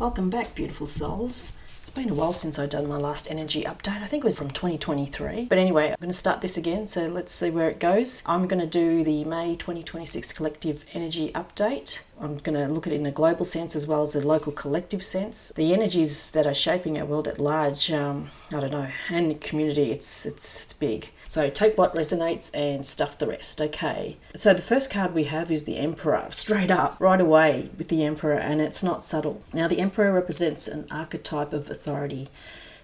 Welcome back, beautiful souls. It's been a while since I've done my last energy update. I think it was from 2023. But anyway, I'm going to start this again, so let's see where it goes. I'm going to do the May 2026 collective energy update. I'm going to look at it in a global sense as well as a local collective sense. The energies that are shaping our world at large, and community, it's big. So take what resonates and stuff the rest, okay? So the first card we have is the Emperor, straight up, right away with the Emperor, and it's not subtle. Now the Emperor represents an archetype of authority,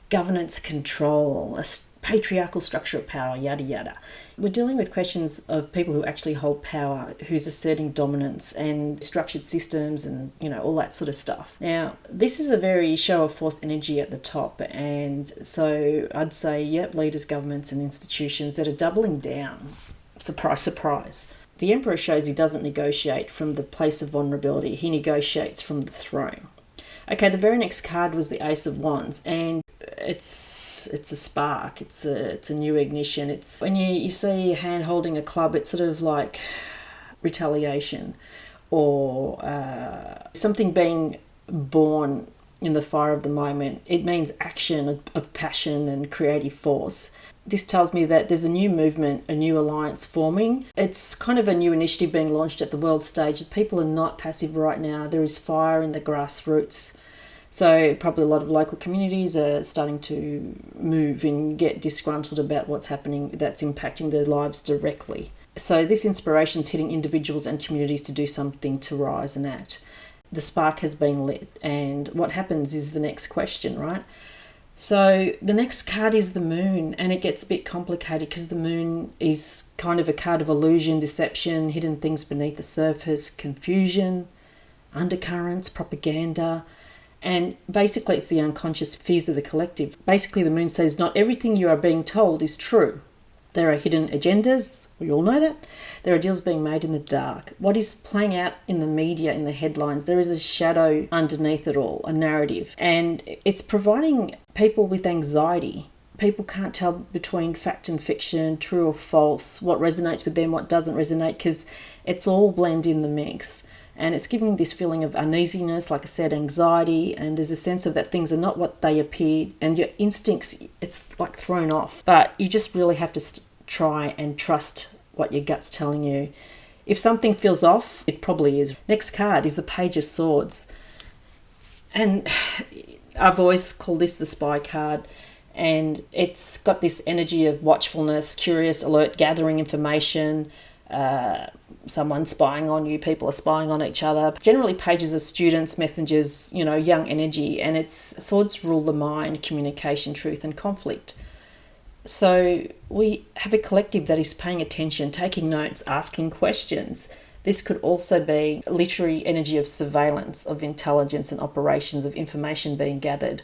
governance, control, a patriarchal structure of power, yada yada. We're dealing with questions of people who actually hold power, who's asserting dominance and structured systems and, all that sort of stuff. Now, this is a very show of force energy at the top, and so I'd say, leaders, governments and institutions that are doubling down. Surprise, surprise. The Emperor shows he doesn't negotiate from the place of vulnerability, he negotiates from the throne. Okay, the very next card was the Ace of Wands, and it's a spark, it's a new ignition. It's when you see a hand holding a club, it's sort of like retaliation or something being born in the fire of the moment. It means action of passion and creative force. This tells me that there's a new movement, a new alliance forming. It's kind of a new initiative being launched at the world stage. People are not passive right now. There is fire in the grassroots. So probably a lot of local communities are starting to move and get disgruntled about what's happening that's impacting their lives directly. So this inspiration is hitting individuals and communities to do something, to rise and act. The spark has been lit, and what happens is the next question, right? So the next card is the Moon, and it gets a bit complicated because the Moon is kind of a card of illusion, deception, hidden things beneath the surface, confusion, undercurrents, propaganda. And basically it's the unconscious fears of the collective. Basically the Moon says not everything you are being told is true. There are hidden agendas, we all know that. There are deals being made in the dark. What is playing out in the media, in the headlines, there is a shadow underneath it all, a narrative. And it's providing people with anxiety. People can't tell between fact and fiction, true or false, what resonates with them, what doesn't resonate, because it's all blend in the mix. And it's giving this feeling of uneasiness, like I said, anxiety, and there's a sense of that things are not what they appear, and your instincts, it's like thrown off. But you just really have to try and trust what your gut's telling you. If something feels off, it probably is. Next card is the Page of Swords. And I've always called this the spy card. And it's got this energy of watchfulness, curious, alert, gathering information, someone spying on you, people are spying on each other. Generally, pages are students, messengers, young energy, and it's swords rule the mind, communication, truth, and conflict. So we have a collective that is paying attention, taking notes, asking questions. This could also be literary energy of surveillance, of intelligence and operations, of information being gathered.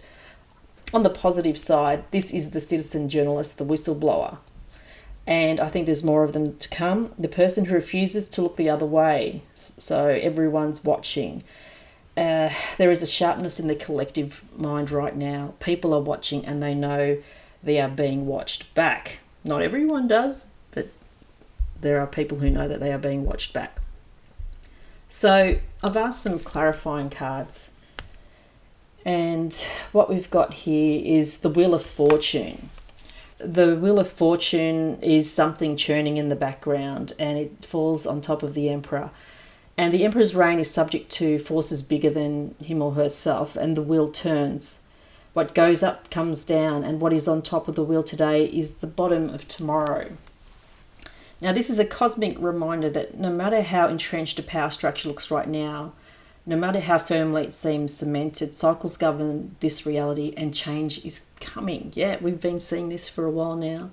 On the positive side, this is the citizen journalist, the whistleblower. And I think there's more of them to come. The person who refuses to look the other way, so everyone's watching. There is a sharpness in the collective mind right now. People are watching and they know they are being watched back. Not everyone does, but there are people who know that they are being watched back. So I've asked some clarifying cards. And what we've got here is the Wheel of Fortune. The Wheel of Fortune is something churning in the background, and it falls on top of the Emperor. And the Emperor's reign is subject to forces bigger than him or herself, and the wheel turns. What goes up comes down, and what is on top of the wheel today is the bottom of tomorrow. Now, this is a cosmic reminder that no matter how entrenched a power structure looks right now, no matter how firmly it seems cemented, cycles govern this reality and change is coming. Yeah, we've been seeing this for a while now.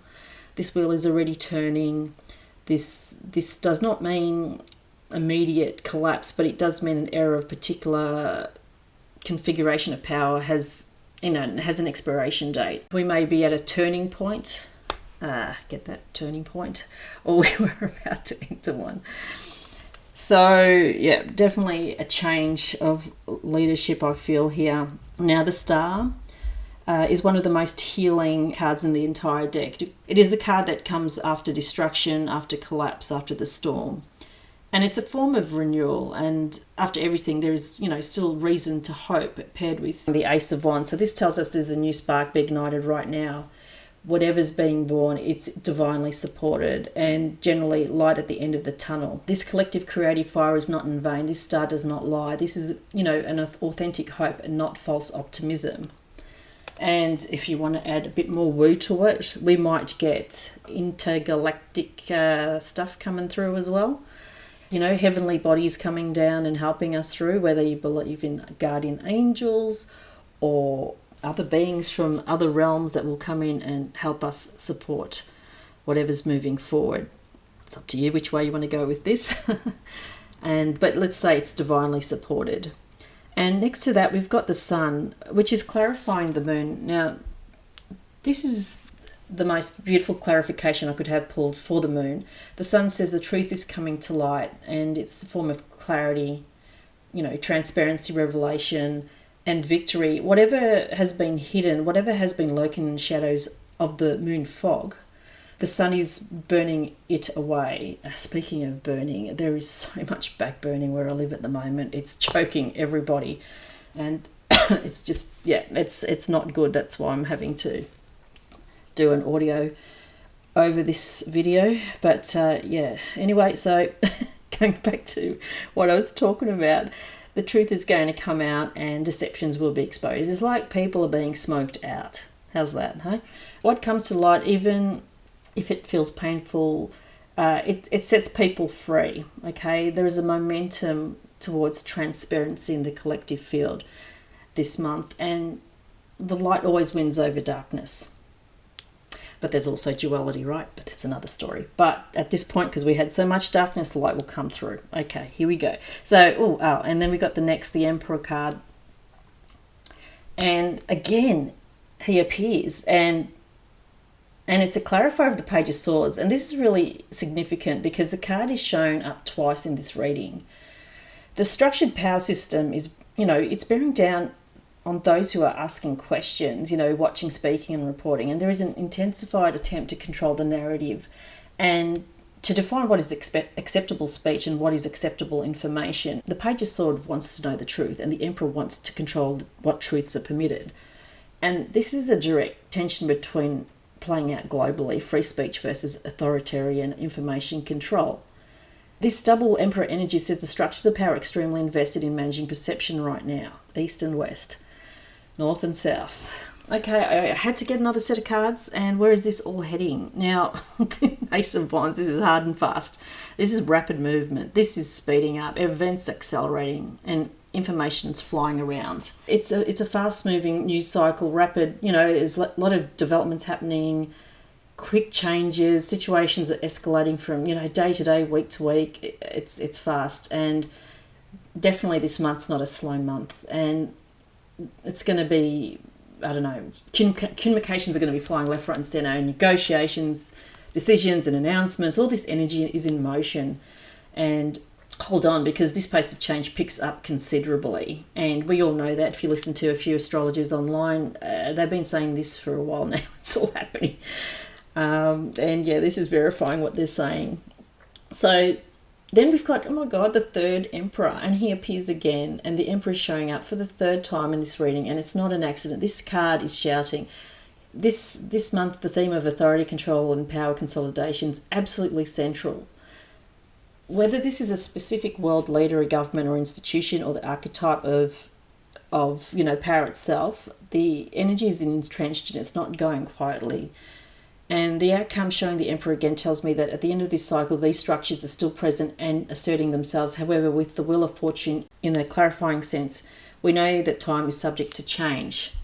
This wheel is already turning. This does not mean immediate collapse, but it does mean an era of particular configuration of power has an expiration date. We may be at a turning point. Get that turning point? Or we were about to enter one. So, yeah, definitely a change of leadership, I feel here. Now, the Star is one of the most healing cards in the entire deck. It is a card that comes after destruction, after collapse, after the storm. And it's a form of renewal, and after everything there is, still reason to hope, paired with the Ace of Wands. So this tells us there's a new spark being ignited right now. Whatever's being born, it's divinely supported, and generally light at the end of the tunnel. This collective creative fire is not in vain. This star does not lie. This is, an authentic hope and not false optimism. And if you want to add a bit more woo to it, we might get intergalactic stuff coming through as well. Heavenly bodies coming down and helping us through, whether you believe in guardian angels or other beings from other realms that will come in and help us support whatever's moving forward. It's up to you which way you want to go with this. But let's say it's divinely supported. And next to that, we've got the sun, which is clarifying the moon. Now, this is the most beautiful clarification I could have pulled for the moon. The sun says the truth is coming to light, and it's a form of clarity, transparency, revelation, and victory. Whatever has been hidden, whatever has been lurking in the shadows of the moon fog, the sun is burning it away. Speaking of burning, there is so much back burning where I live at the moment. It's choking everybody, and it's just, it's not good. That's why I'm having to do an audio over this video. But anyway, so going back to what I was talking about, the truth is going to come out and deceptions will be exposed. It's like people are being smoked out. How's that, huh? What comes to light, even if it feels painful, it sets people free, okay? There is a momentum towards transparency in the collective field this month, and the light always wins over darkness. But there's also duality, right? But that's another story. But at this point, because we had so much darkness, the light will come through. Okay, here we go. So, and then we got the Emperor card. And again, he appears, and it's a clarifier of the Page of Swords. And this is really significant because the card is shown up twice in this reading. The structured power system is, it's bearing down on those who are asking questions, watching, speaking and reporting. And there is an intensified attempt to control the narrative and to define what is acceptable speech and what is acceptable information. The Page of Swords wants to know the truth, and the Emperor wants to control what truths are permitted. And this is a direct tension between playing out globally, free speech versus authoritarian information control. This double Emperor energy says the structures of power are extremely invested in managing perception right now, east and west, north and south. Okay, I had to get another set of cards, and where is this all heading? Now, Ace of Wands, this is hard and fast. This is rapid movement. This is speeding up, events accelerating, and information's flying around. It's a fast-moving news cycle, rapid, there's a lot of developments happening, quick changes, situations are escalating from, day to day, week to week. It's fast, and definitely this month's not a slow month, and it's going to be, communications are going to be flying left, right and centre, and negotiations, decisions and announcements, all this energy is in motion. And hold on, because this pace of change picks up considerably, and we all know that. If you listen to a few astrologers online, they've been saying this for a while now. It's all happening. This is verifying what they're saying. So then we've got, oh my God, the third Emperor, and he appears again, and the Emperor is showing up for the third time in this reading, and it's not an accident. This card is shouting. This month, the theme of authority, control, and power consolidation is absolutely central. Whether this is a specific world leader, a government or institution, or the archetype of power itself, the energy is entrenched and it's not going quietly. And the outcome showing the Emperor again tells me that at the end of this cycle, these structures are still present and asserting themselves. However, with the wheel of fortune in a clarifying sense, we know that time is subject to change.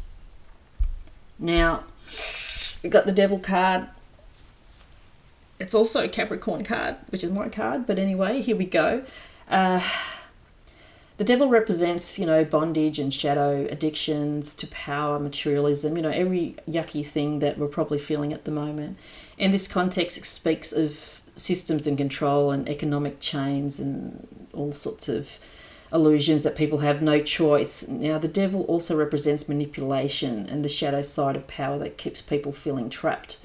Now, we've got the Devil card. It's also a Capricorn card, which is my card. But anyway, here we go. The Devil represents, bondage and shadow, addictions to power, materialism, every yucky thing that we're probably feeling at the moment. In this context, it speaks of systems and control and economic chains and all sorts of illusions that people have no choice. Now, the Devil also represents manipulation and the shadow side of power that keeps people feeling trapped.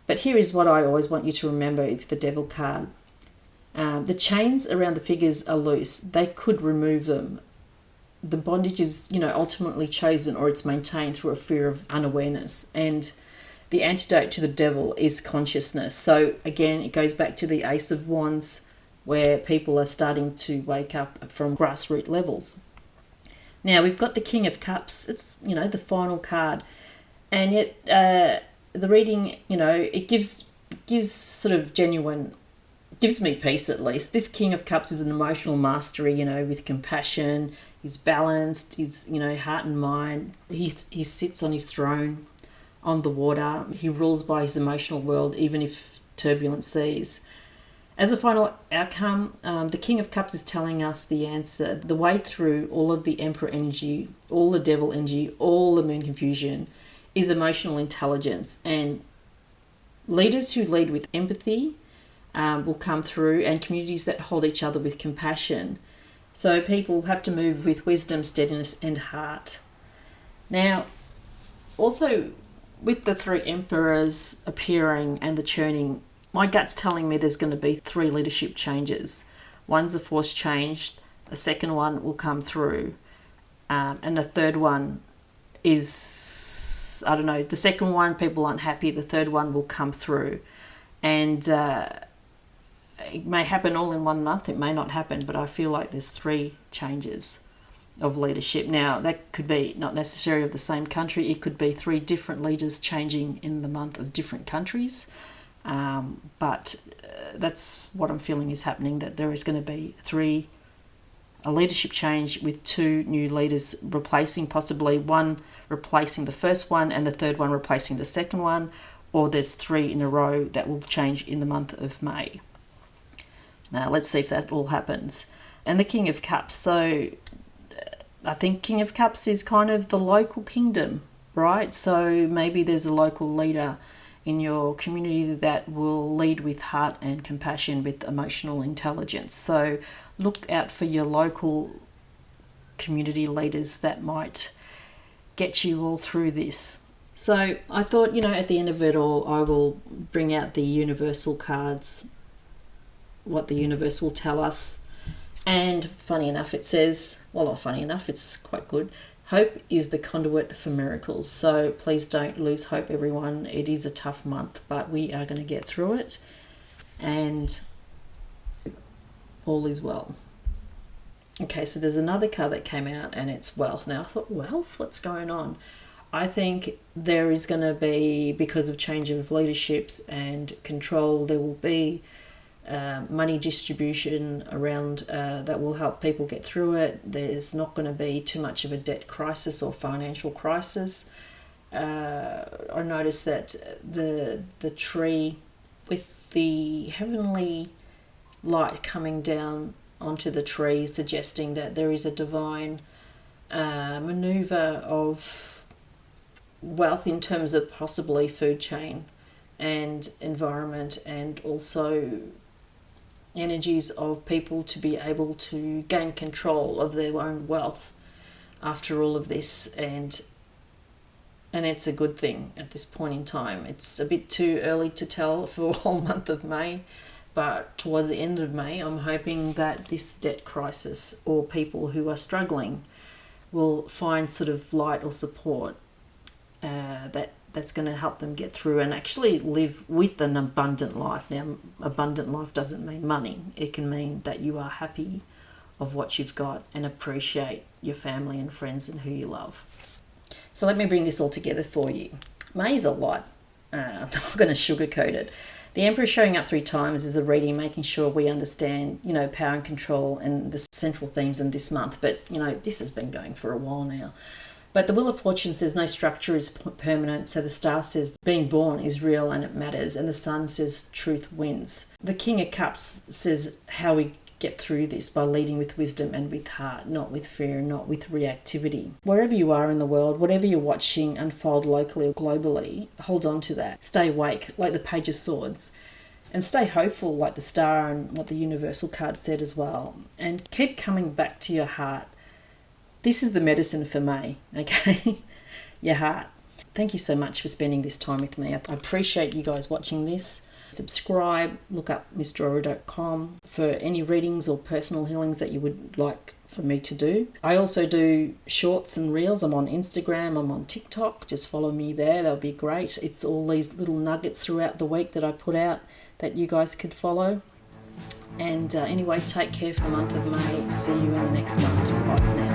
But here is what I always want you to remember with the Devil card. The chains around the figures are loose. They could remove them. The bondage is, ultimately chosen, or it's maintained through a fear of unawareness. And the antidote to the devil is consciousness. So again, it goes back to the Ace of Wands, where people are starting to wake up from grassroots levels. Now we've got the King of Cups. It's, the final card. And yet the reading, it gives sort of gives me peace at least. This King of Cups is an emotional mastery, with compassion. He's balanced, he's, heart and mind. He sits on his throne on the water. He rules by his emotional world, even if turbulent seas. As a final outcome, the King of Cups is telling us the answer. The way through all of the Emperor energy, all the Devil energy, all the moon confusion is emotional intelligence. And leaders who lead with empathy will come through, and communities that hold each other with compassion. So people have to move with wisdom, steadiness, and heart. Now, also with the 3 emperors appearing and the churning, my gut's telling me there's going to be 3 leadership changes. One's a forced change, a second one will come through, and the third one is, I don't know, the second one people aren't happy, the third one will come through. And it may happen all in 1 month, it may not happen, but I feel like there's 3 changes of leadership. Now, that could be not necessarily of the same country, it could be 3 different leaders changing in the month of different countries. But that's what I'm feeling is happening, that there is going to be a leadership change with 2 new leaders replacing, possibly one replacing the first one and the third one replacing the second one, or there's 3 in a row that will change in the month of May. Now, let's see if that all happens. And the King of Cups. So I think King of Cups is kind of the local kingdom, right? So maybe there's a local leader in your community that will lead with heart and compassion, with emotional intelligence. So look out for your local community leaders that might get you all through this. So I thought, at the end of it all, I will bring out the universal cards, what the universe will tell us. And funny enough, it says, well, not funny enough, it's quite good. Hope is the conduit for miracles. So please don't lose hope, everyone. It is a tough month, but we are going to get through it, and all is well. Okay, so there's another card that came out, and it's wealth. Now I thought, wealth? What's going on? I think there is going to be, because of change of leaderships and control, there will be money distribution around that will help people get through it. There's not going to be too much of a debt crisis or financial crisis. I noticed that the tree with the heavenly light coming down onto the tree, suggesting that there is a divine maneuver of wealth in terms of possibly food chain and environment, and also energies of people to be able to gain control of their own wealth after all of this, and it's a good thing at this point in time. It's a bit too early to tell for the whole month of May, but towards the end of May I'm hoping that this debt crisis, or people who are struggling, will find sort of light or support that's going to help them get through and actually live with an abundant life. Now, abundant life doesn't mean money. It can mean that you are happy of what you've got and appreciate your family and friends and who you love. So let me bring this all together for you. May is a lot. I'm not going to sugarcoat it. The Emperor showing up 3 times is a reading, making sure we understand, power and control and the central themes in this month. But, this has been going for a while now. But the Wheel of Fortune says no structure is permanent, so the star says being born is real and it matters, and the sun says truth wins. The King of Cups says how we get through this by leading with wisdom and with heart, not with fear, not with reactivity. Wherever you are in the world, whatever you're watching unfold locally or globally, hold on to that. Stay awake, like the Page of Swords, and stay hopeful, like the star and what the Universal card said as well. And keep coming back to your heart. This is the medicine for May, okay? Your heart. Thank you so much for spending this time with me. I appreciate you guys watching this. subscribe, look up MsJoro.com for any readings or personal healings that you would like for me to do. I also do shorts and reels. I'm on Instagram, I'm on TikTok. Just follow me there, that'll be great. It's all these little nuggets throughout the week that I put out that you guys could follow. And anyway, take care for the month of May. See you in the next month. Bye for now.